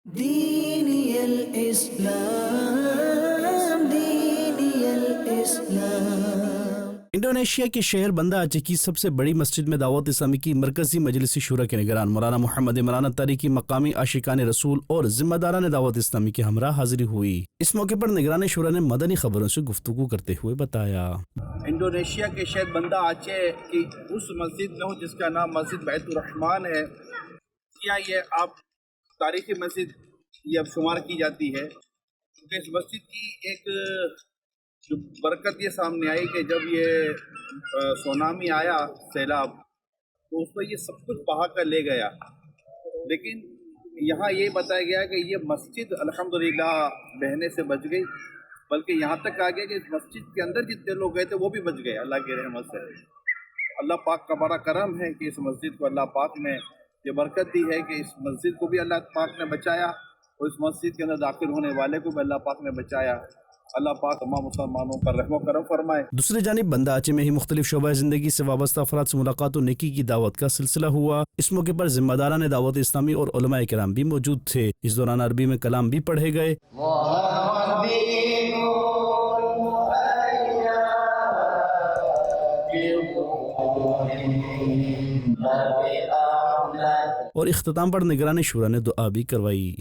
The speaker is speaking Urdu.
ديني الإسلام ديني الإسلام انڈونیشیا کے شہر بندہ اچے کی سب سے بڑی مسجد میں دعوت اسلامی کی مرکزی مجلس شورا کے نگران مولانا محمد عمران اتاری کی مقامی عاشقان رسول اور ذمہ داران دعوت اسلامی کے ہمراہ حاضری ہوئی۔ اس موقع پر نگران شورا نے مدنی خبروں سے گفتگو کرتے ہوئے بتایا، انڈونیشیا کے شہر بندہ آچے کی اس مسجد میں ہوں جس کا نام مسجد بیت الرحمن ہے۔ کیا یہ آپ تاریخی مسجد یہ اب شمار کی جاتی ہے، کیونکہ اس مسجد کی ایک جو برکت یہ سامنے آئی کہ جب یہ سونامی آیا سیلاب تو اس پر یہ سب کچھ بہا کر لے گیا، لیکن یہاں یہ بتایا گیا کہ یہ مسجد الحمدللہ بہنے سے بچ گئی، بلکہ یہاں تک آ گیا کہ اس مسجد کے اندر جتنے لوگ گئے تھے وہ بھی بچ گئے اللہ کی رحمت سے۔ اللہ پاک کا بڑا کرم ہے کہ اس مسجد کو اللہ پاک نے یہ برکت دی ہے کہ اس مسجد کو بھی اللہ پاک نے بچایا اور اس مسجد کے اندر داخل ہونے والے کو بھی اللہ پاک نے بچایا۔ اللہ پاک تمام مسلمانوں پر رحم و کرم فرمائے۔ دوسری جانب بندہ اچے میں ہی مختلف شعبہ زندگی سے وابستہ افراد سے ملاقات و نیکی کی دعوت کا سلسلہ ہوا۔ اس موقع پر ذمہ داران دعوت اسلامی اور علماء کرام بھی موجود تھے۔ اس دوران عربی میں کلام بھی پڑھے گئے۔ اور اختتام پر نگران شورا نے دعا بھی کروائی۔